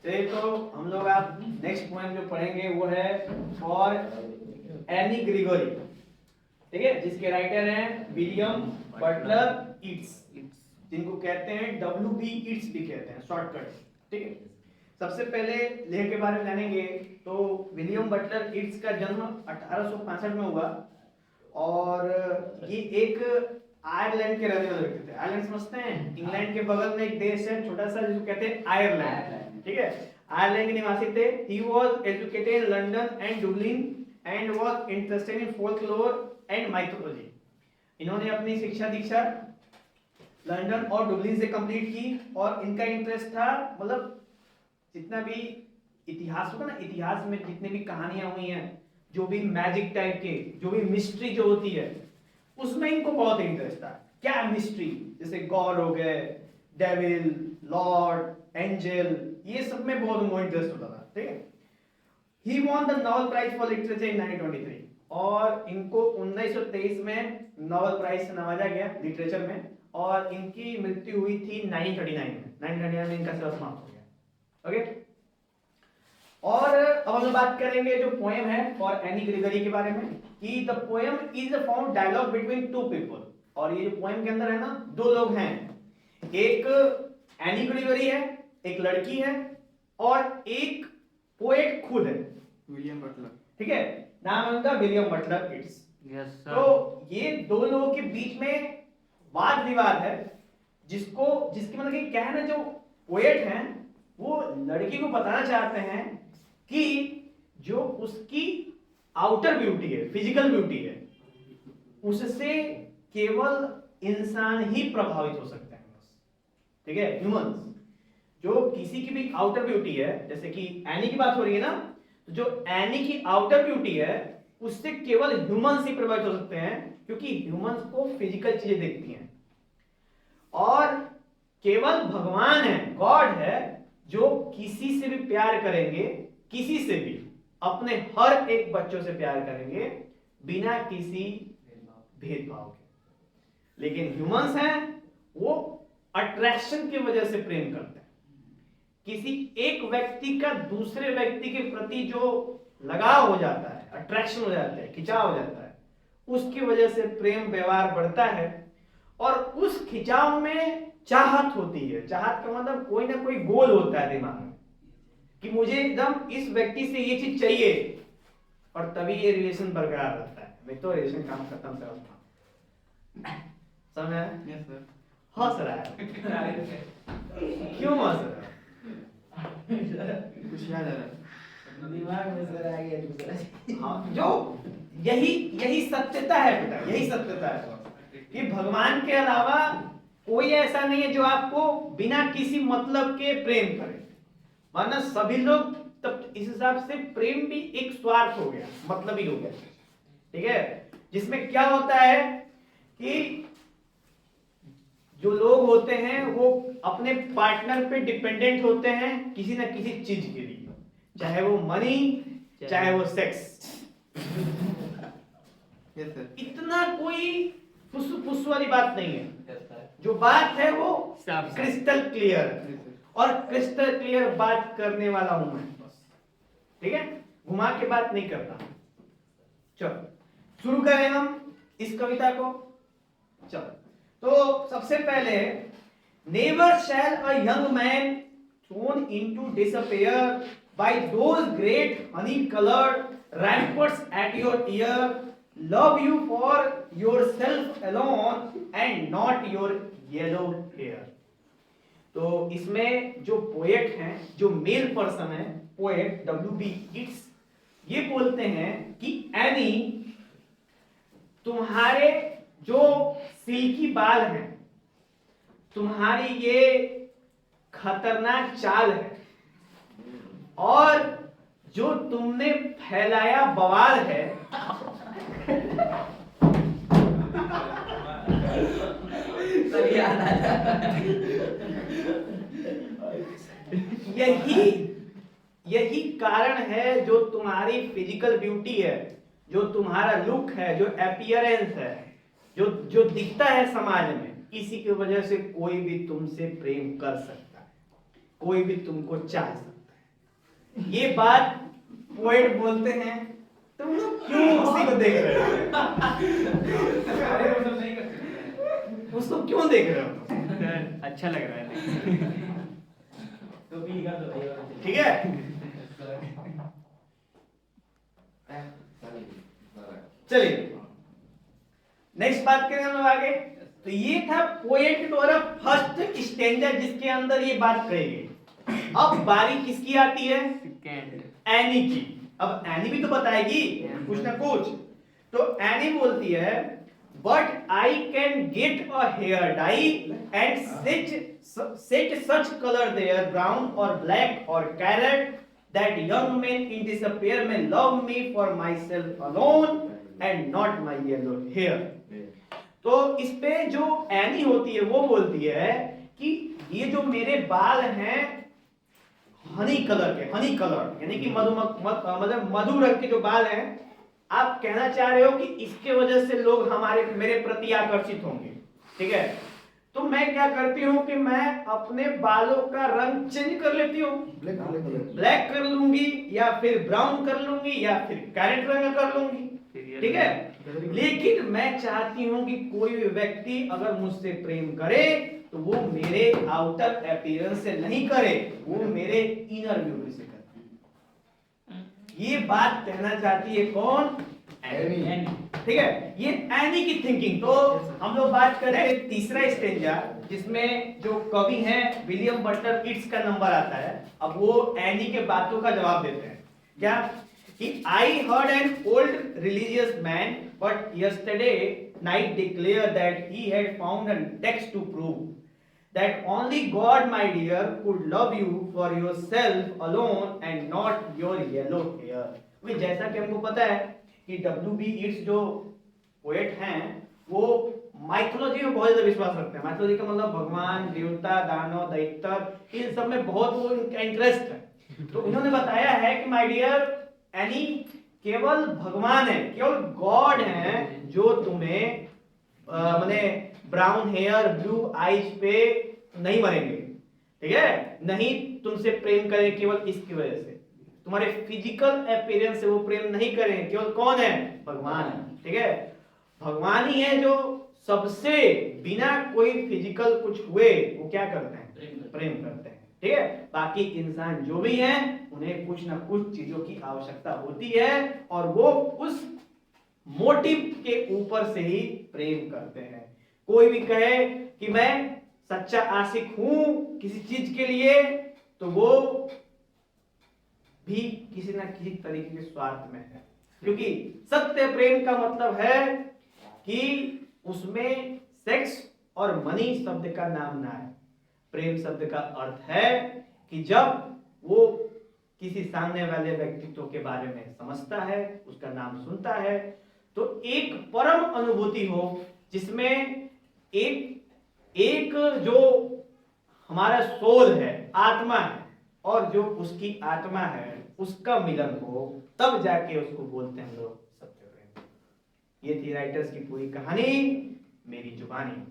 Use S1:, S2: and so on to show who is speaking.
S1: चलिए तो हम लोग आप नेक्स्ट पोएम जो पढ़ेंगे वो है फॉर एनी ग्रिगोरी, ठीक है, जिसके राइटर हैं विलियम बटलर ईट्स, जिनको कहते हैं WB ईट्स भी कहते हैं शॉर्टकट, ठीक है। सबसे पहले लेख के बारे में जानेंगे तो विलियम बटलर ईट्स का जन्म 1865 में हुआ और ये एक आयरलैंड के रहने वाले व्यक्ति थे। आयरलैंड समझते हैं, इंग्लैंड के बगल में एक देश है छोटा सा जिसको कहते हैं आयरलैंड, ठीक है। आयरलैंड के निवासी थे। He was educated in London and Dublin and was interested in folklore and mythology. इन्होंने अपनी शिक्षा दीक्षा लंदन और डुबलिन से कंप्लीट की और इनका इंटरेस्ट था, मतलब जितना भी इतिहास होगा ना, इतिहास में जितने भी कहानियां हुई हैं, जो भी मैजिक टाइप के, जो भी मिस्ट्री जो होती है, उसमें इनको बहुत इंटरेस्ट था। क्या मिस्ट्री, जैसे गॉड हो गए, डेविल, लॉर्ड, एंजल, ये सब में बहुत उनको इंटरेस्ट होता था, ठीक है। He won the Nobel prize for literature in 1923 और इनको 1923 में नोबेल प्राइज से नवाजा गया लिटरेचर में और इनकी मृत्यु हुई थी 1939 में। 1939 में इनका सेवा समाप्त हो गया, ओके। और अब हम लोग बात करेंगे जो पोएम है फॉर एनी ग्रिगोरी के बारे में कि the poem is a form dialogue between two people. और ये जो पोएम के अंदर है ना, दो लोग हैं, एक एनी ग्रिगोरी है, एक लड़की है और एक पोएट खुद है,
S2: विलियम बटलर,
S1: ठीक है। नाम है उनका William Butler Yeats.
S2: Yes sir.
S1: तो ये दो लोगों के बीच में वाद विवाद है, जिसकी मतलब कि क्या है ना, जो पोएट हैं वो लड़की को बताना चाहते हैं कि जो उसकी आउटर ब्यूटी है, फिजिकल ब्यूटी है, उससे केवल इंसान ही प्रभावित हो सकते हैं, ठीक है, ह्यूमंस। जो किसी की भी आउटर ब्यूटी है, जैसे कि एनी की बात हो रही है ना, तो जो एनी की आउटर ब्यूटी है उससे केवल ह्यूमंस ही प्रभावित हो सकते हैं, क्योंकि ह्यूमंस को फिजिकल चीजें देखती हैं। और केवल भगवान है, गॉड है, जो किसी से भी प्यार करेंगे, किसी से भी, अपने हर एक बच्चों से प्यार करेंगे बिना किसी भेदभाव के। लेकिन ह्यूमंस हैं वो अट्रैक्शन की वजह से प्रेम करते हैं। किसी एक व्यक्ति का दूसरे व्यक्ति के प्रति जो लगाव हो जाता है, अट्रैक्शन हो जाता है, खिंचाव हो जाता है, उसकी वजह से प्रेम व्यवहार बढ़ता है और उस खिंचाव में चाहत होती है। चाहत का मतलब कोई ना कोई गोल होता है दिमाग में कि मुझे एकदम इस व्यक्ति से ये चीज चाहिए और तभी ये रिलेशन बरकरार रहता है। मैं तो रिलेशन काम खत्म कर रहा हूं, समझ आया?
S2: Yes sir.
S1: हंस रहा है क्यों हंस रहा है?
S2: कुछ याद आ रहा है
S3: दिमाग में सर आ गया दूसरा।
S1: हाँ, जो यही सत्यता है बेटा, यही सत्यता है कि भगवान के अलावा कोई ऐसा नहीं है जो आपको बिना किसी मतलब के प्रेम करे। माना सभी लोग, तब इस हिसाब से प्रेम भी एक स्वार्थ हो गया, मतलब ही हो गया, ठीक है। जिसमें क्या होता है कि जो लोग होते हैं वो अपने पार्टनर पे डिपेंडेंट होते हैं किसी ना किसी चीज के लिए, चाहे वो मनी, चाहे वो सेक्स।
S2: Yes sir.
S1: इतना कोई फुस वाली बात नहीं है। जो बात है वो क्रिस्टल क्लियर, और क्रिस्टल क्लियर बात करने वाला हूं मैं, बस, ठीक है, घुमा के बात नहीं करता। चलो शुरू करें हम इस कविता को। चलो तो सबसे पहले, never shall a young man thrown into disappear by those great honey coloured ramparts at your ear love you for yourself alone and not your yellow hair. तो इसमें जो पोएट हैं, जो मेल पर्सन है, पोएट WB ईट्स, ये बोलते हैं कि एनी, तुम्हारे जो सिल्की बाल हैं, तुम्हारी ये खतरनाक चाल है, और जो तुमने फैलाया बवाल है, यही कारण है जो तुम्हारी फिजिकल ब्यूटी है, जो तुम्हारा लुक है, जो अपीयरेंस है, जो दिखता है समाज में, इसी की वजह से कोई भी तुमसे प्रेम कर सकता है, कोई भी तुमको चाह सकता है। ये बात पोएट बोलते हैं, तुम लोग क्यों उसी को देख रहे हो?
S3: अरे वो सब नहीं कर सकते।
S1: उसको क्यों देख रहे हो? अच्छा लग रहा है।
S3: तो भी कर दो भाई।
S1: ठीक है, चलिए नेक्स्ट बात करें हम लोग आगे। तो ये था पोएट के द्वारा फर्स्ट स्टैंजा जिसके अंदर ये बात कही गई। अब बारी किसकी आती है? एनी की। अब एनी भी तो बताएगी कुछ ना कुछ। तो एनी बोलती है, but I can get a hair dye and set such colour there brown और ब्लैक और carrot that young men in despair may love me for myself alone and not my yellow hair। तो इस पे जो any होती है वो बोलती है कि ये जो मेरे बाल हैं हनी कलर के, हनी कलर यानी कि मतलब मधु रंग के जो बाल हैं, आप कहना चाह रहे हो कि इसके वजह से लोग मेरे प्रति आकर्षित होंगे। ठीक है, तो मैं क्या करती हूँ कि मैं अपने बालों का रंग चेंज कर लेती हूँ, ब्लैक कर लूंगी या फिर ब्राउन कर लूंगी या फिर कैरेट रंग कर लूंगी। ठीक है, लेकिन मैं चाहती हूँ कि कोई भी व्यक्ति अगर मुझसे प्रेम करे तो वो मेरे आउटर अपीयरेंस से नहीं करे, वो मेरे इनर ब्यूटी से करे। ये बात कहना चाहती है कौन? एनी। ठीक है, ये एनी की थिंकिंग। तो हम लोग बात करें तीसरा स्टेंजा जिसमें जो कवि हैं विलियम बटलर ईट्स का नंबर आता है। अब वो एनी के बातों का जवाब देते हैं। क्या कि I heard an old religious man but yesterday night declare that he had found a text to prove that only God, my dear, could love you for yourself alone and not your yellow hair। वे जैसा कि हमको पता है कि W.B. Yeats जो poet हैं वो mythology में बहुत ज्यादा विश्वास रखते हैं। माइथोलॉजी का मतलब भगवान, देवता, दानव, दैत्य, इन सब में बहुत वो इनका इंटरेस्ट है। तो उन्होंने बताया है कि माय डियर एनी, केवल भगवान है, केवल गॉड है जो तुम्हें माने ब्राउन हेयर, ब्लू आईज पे नहीं मरेंगे। ठीक है, नहीं तुमसे प्रेम करें केवल इसकी वजह से, तुम्हारे फिजिकल अपीयरेंस से वो प्रेम नहीं करें। केवल कौन है? भगवान। ठीक है, भगवान ही है जो सबसे बिना कोई फिजिकल कुछ हुए वो क्या करते हैं? प्रेम करते हैं। ठीक है, बाकी इंसान जो भी हैं उन्हें कुछ ना कुछ चीजों की आवश्यकता होती है और वो उस मोटिव के ऊपर से ही प्रेम करते हैं। कोई भी कहे कि मैं सच्चा आशिक हूं किसी चीज के लिए, तो वो भी किसी ना किसी तरीके के स्वार्थ में है, क्योंकि सत्य प्रेम का मतलब है कि उसमें सेक्स और मनी शब्द का नाम ना है। प्रेम शब्द का अर्थ है कि जब वो किसी सामने वाले व्यक्तित्व के बारे में समझता है, उसका नाम सुनता है, तो एक परम अनुभूति हो जिसमें एक जो हमारा सोल है, आत्मा है, और जो उसकी आत्मा है उसका मिलन हो, तब जाके उसको बोलते हैं लोग सत्य प्रेम। ये थी राइटर्स की पूरी कहानी, मेरी जुबानी।